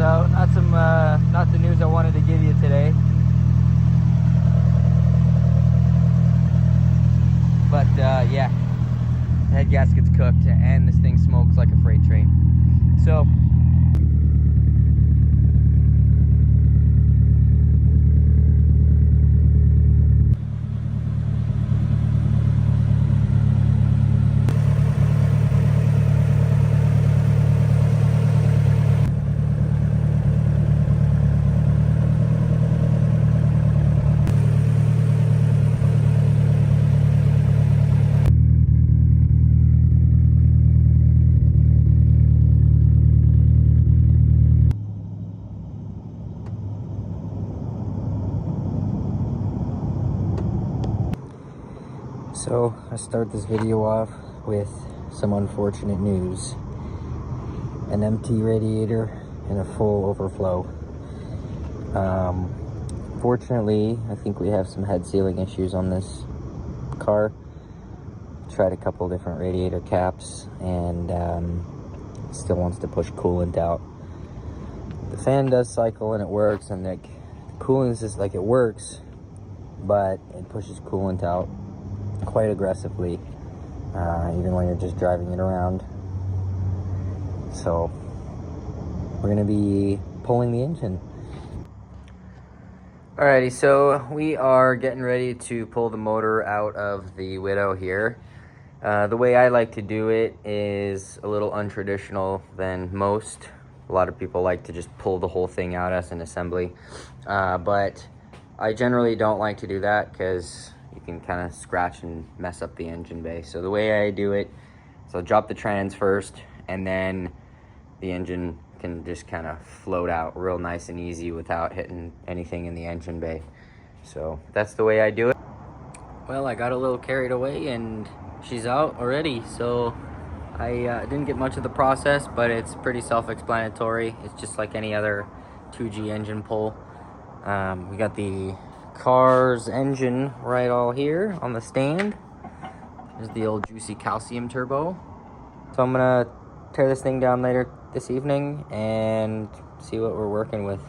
out. Not the news I wanted to give you today. But yeah, the head gasket's cooked and this thing smokes like a freight train. So I start this video off with some unfortunate news. An empty radiator and a full overflow. Fortunately, I think we have some head sealing issues on this car. Tried a couple different radiator caps and still wants to push coolant out. The fan does cycle and it works, and like the coolant is like it works, but it pushes coolant out quite aggressively, even when you're just driving it around. So we're gonna be pulling the engine. Alrighty, so we are getting ready to pull the motor out of the Widow here. The way I like to do it is a little untraditional than most. A lot of people like to just pull the whole thing out as an assembly, but I generally don't like to do that because you can kind of scratch and mess up the engine bay. So the way I do it is I'll drop the trans first, and then the engine can just kind of float out real nice and easy without hitting anything in the engine bay. So that's the way I do it. Well, I got a little carried away and she's out already. So I didn't get much of the process, but it's pretty self-explanatory. It's just like any other 2G engine pull. We got the car's engine right all here on the stand. There's the old juicy calcium turbo. So I'm gonna tear this thing down later this evening and see what we're working with.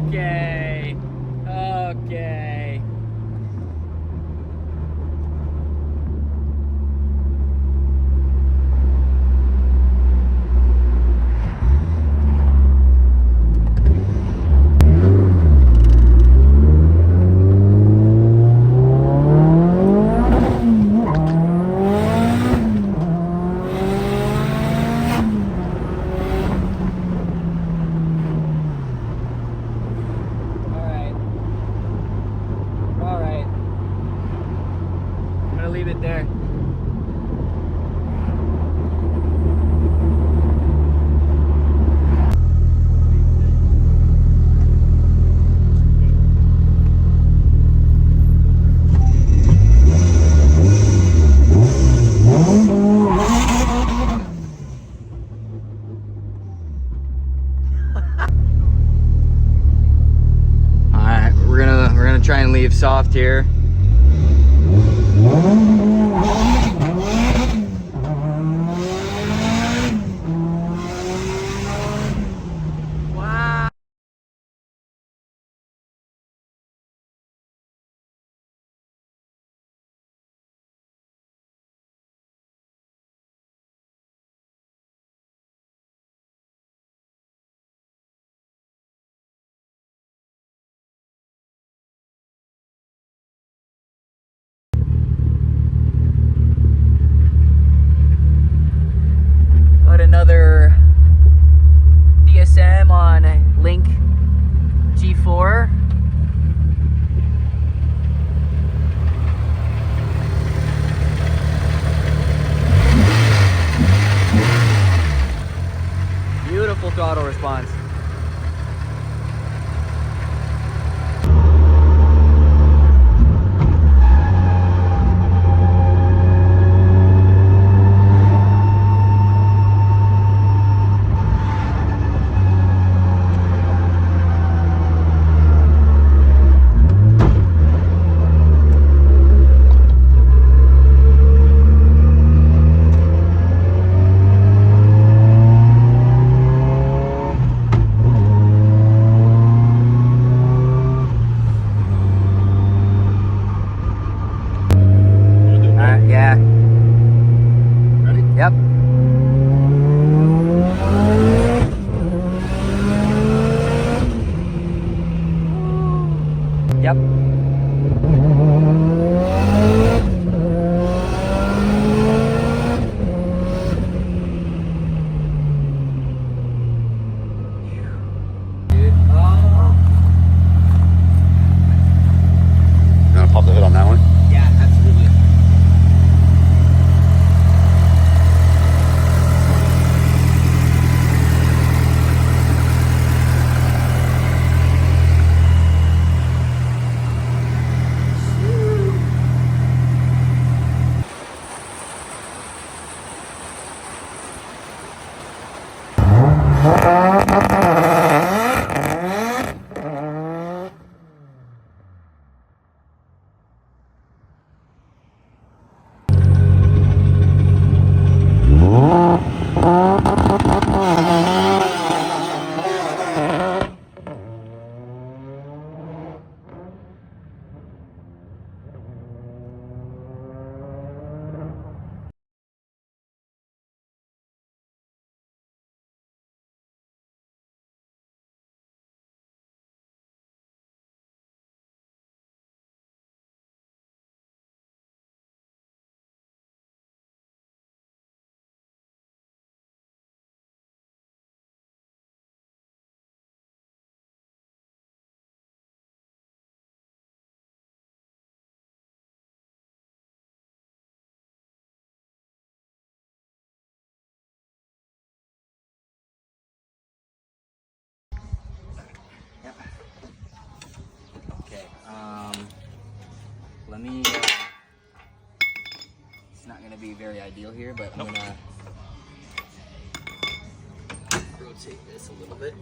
Okay. Leave it there. All right, we're gonna try and leave soft here. full throttle response. Yeah. Ready? Yep. Yep. You want to pop the hood on that one? Yeah, absolutely. Yep. Okay. Let me. It's not gonna be very ideal here, but I'm gonna rotate this a little bit.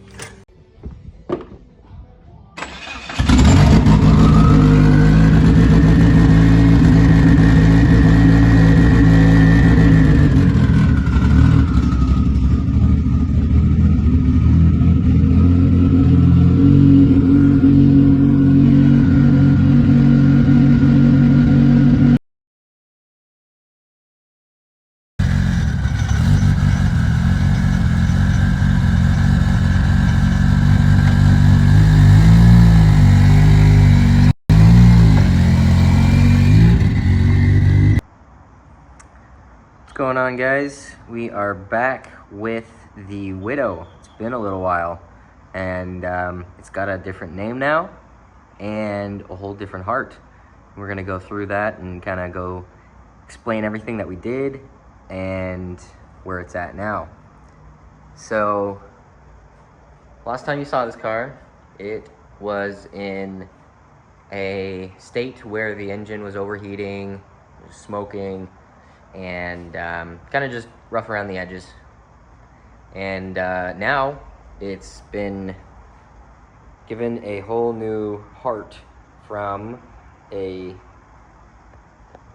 What's going on, guys? We are back with the Widow. It's been a little while, and it's got a different name now and a whole different heart. We're gonna go through that and kind of go explain everything that we did and where it's at now. So last time you saw this car, it was in a state where the engine was overheating, smoking, and kind of just rough around the edges. And now it's been given a whole new heart from a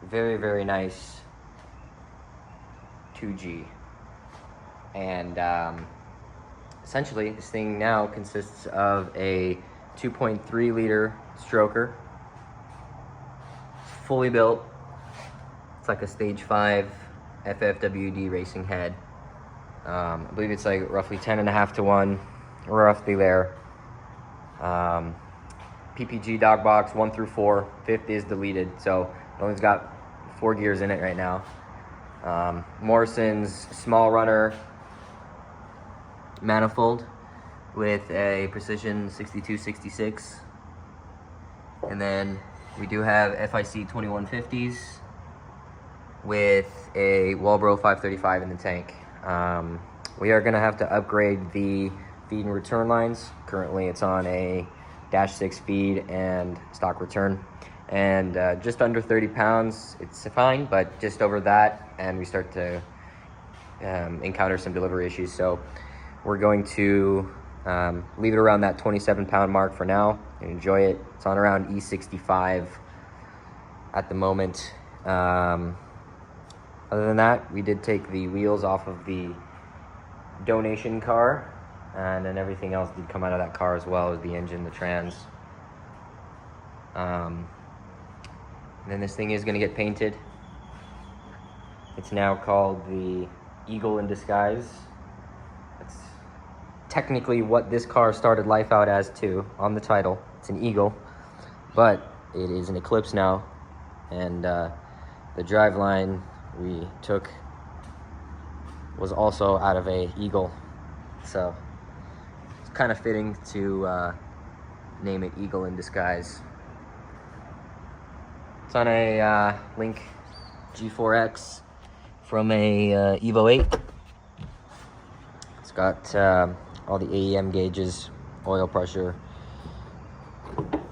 very, very nice 2G. And essentially, this thing now consists of a 2.3 liter stroker, fully built. It's like a stage 5 FFWD racing head. I believe it's like roughly 10.5-to-1, roughly there. PPG dog box 1 through 4. 5th is deleted, so it only's got 4 gears in it right now. Morrison's small runner manifold with a Precision 6266, and then we do have FIC 2150s with a Walbro 535 in the tank. we are gonna have to upgrade the feed and return lines. Currently it's on a -6 feed and stock return, and just under 30 pounds it's fine, but just over that and we start to encounter some delivery issues. So we're going to leave it around that 27-pound mark for now and enjoy it. It's on around E65 at the moment. Other than that, we did take the wheels off of the donation car, and then everything else did come out of that car as well as the engine, the trans. And then this thing is going to get painted. It's now called the Eagle in Disguise. That's technically what this car started life out as too, on the title. It's an Eagle, but it is an Eclipse now, and the driveline we took was also out of a Eagle, so it's kind of fitting to name it Eagle in Disguise. It's on a Link G4X from a Evo 8. It's got all the AEM gauges, oil pressure,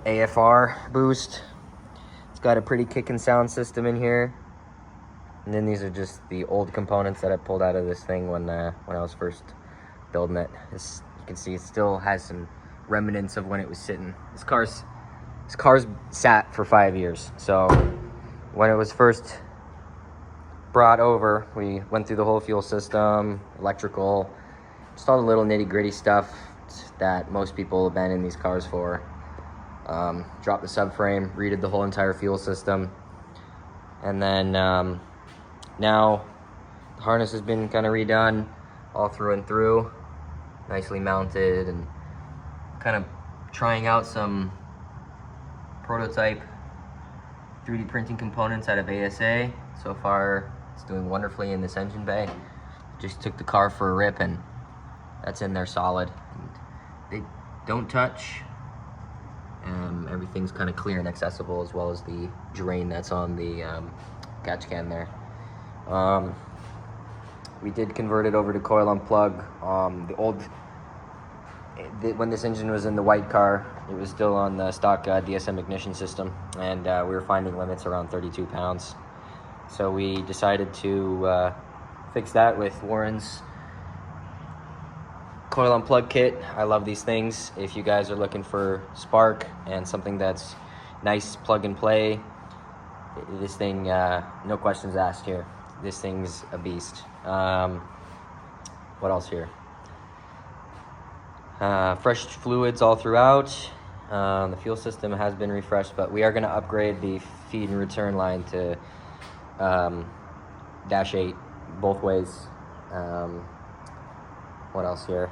AFR boost. It's got a pretty kicking sound system in here. And then these are just the old components that I pulled out of this thing when I was first building it. You can see it still has some remnants of when it was sitting. This car's sat for 5 years. So when it was first brought over, we went through the whole fuel system, electrical, just all the little nitty-gritty stuff that most will abandon these cars for. Dropped the subframe, redid the whole entire fuel system, and then now the harness has been kind of redone all through and through, nicely mounted, and kind of trying out some prototype 3D printing components out of ASA. So far it's doing wonderfully in this engine bay. Just took the car for a rip and that's in there solid. And they don't touch. Everything's kind of clear and accessible, as well as the drain that's on the catch can there. We did convert it over to coil on plug. When this engine was in the white car, it was still on the stock DSM ignition system, and we were finding limits around 32 pounds. So we decided to fix that with Warren's coil on plug kit. I love these things. If you guys are looking for spark and something that's nice plug and play, this thing, no questions asked here. This thing's a beast. What else here? Fresh fluids all throughout. The fuel system has been refreshed, but we are going to upgrade the feed and return line to -8 both ways. What else here?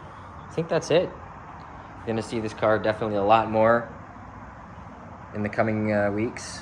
I think that's it. You're going to see this car definitely a lot more in the coming weeks.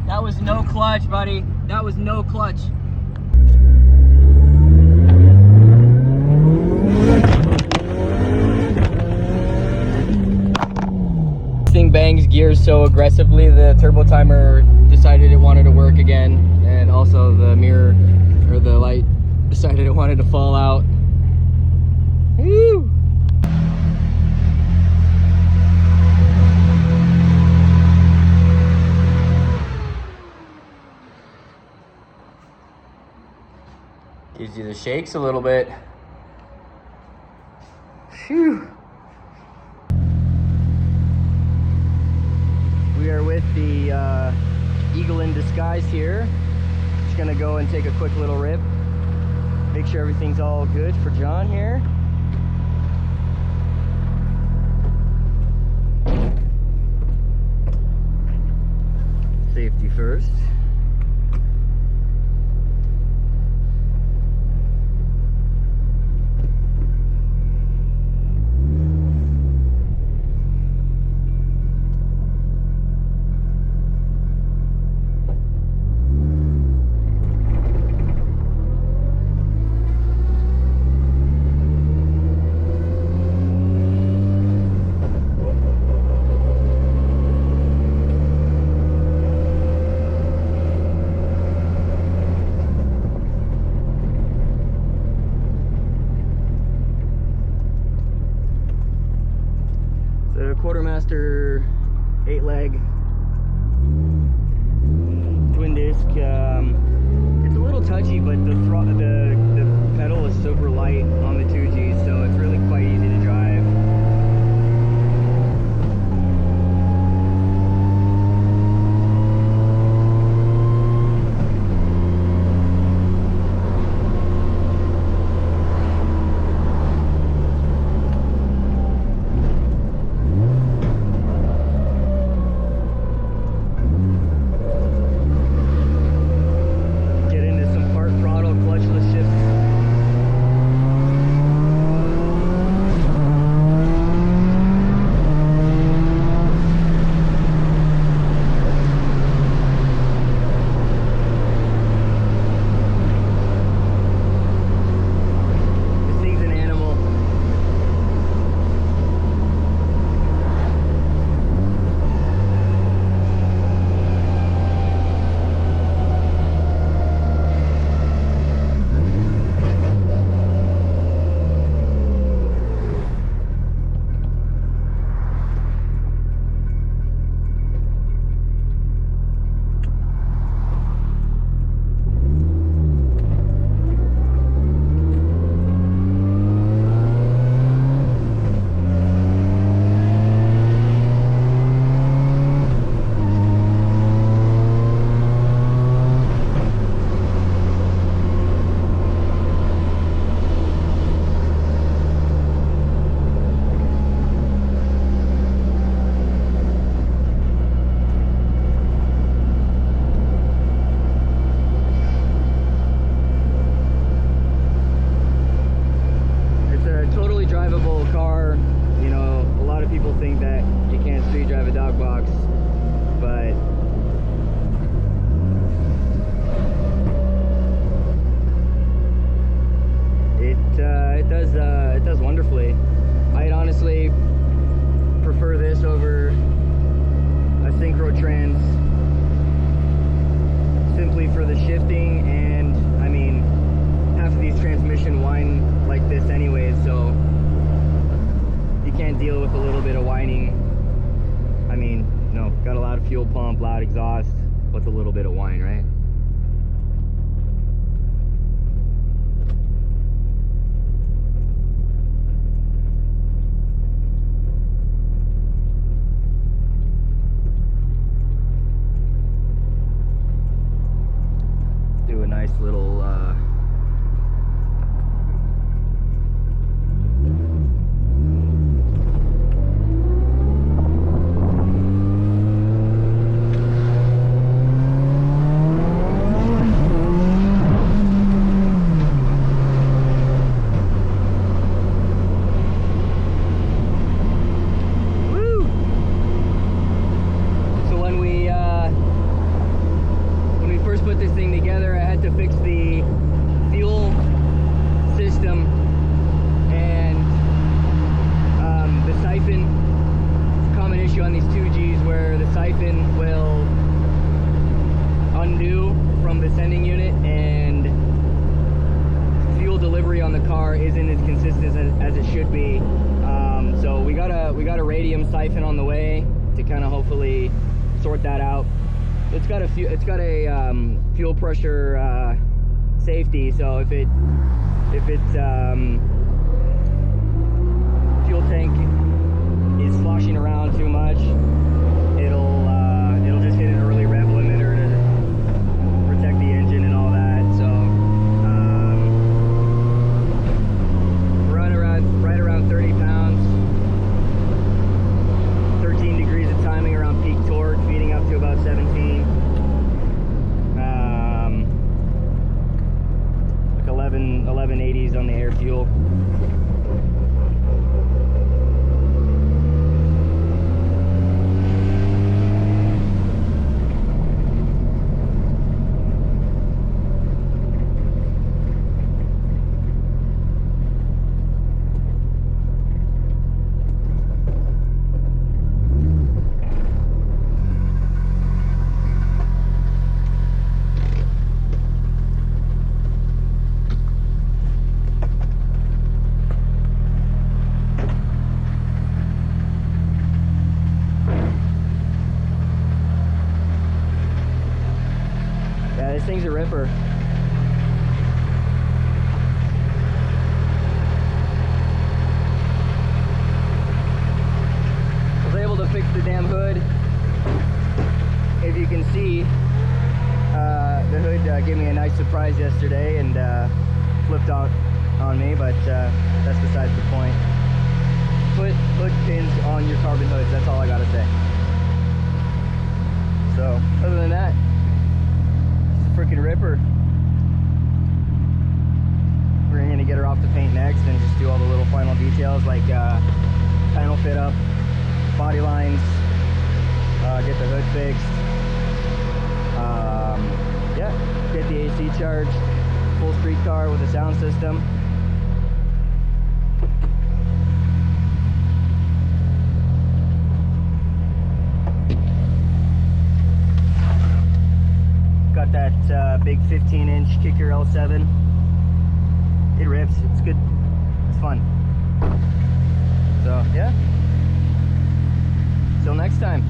That was no clutch, buddy. That was no clutch. This thing bangs gears so aggressively, the turbo timer decided it wanted to work again, and also the mirror, or the light, decided it wanted to fall out. Woo! Gives you the shakes a little bit. Phew. We are with the Eagle in Disguise here. Just gonna go and take a quick little rip. Make sure everything's all good for John here. Safety first. Quartermaster 8-leg twin disc. It's a little touchy, but the pedal is super light on the 2Gs, so it's really quite easy to drive. It does wonderfully. I'd honestly prefer this over a Synchrotrans, simply for the shifting, and I mean, half of these transmission whine like this anyways, so you can't deal with a little bit of whining. I mean, no, got a loud fuel pump, loud exhaust, what's a little bit of whine, right? Do a nice little siphon on the way to kind of hopefully sort that out. It's got a fuel pressure a ripper. Was able to fix the damn hood. If you can see, the hood gave me a nice surprise yesterday and flipped out on me, but that's besides the point. Put hood pins on your carbon hoods, that's all I gotta say. So, other than that, it's a freaking ripper. We're gonna get her off the paint next and just do all the little final details like panel fit up, body lines, get the hood fixed. Yeah, get the AC charged, full street car with a sound system. Got that big 15-inch kicker L7. It rips, it's good, it's fun. So yeah, till next time.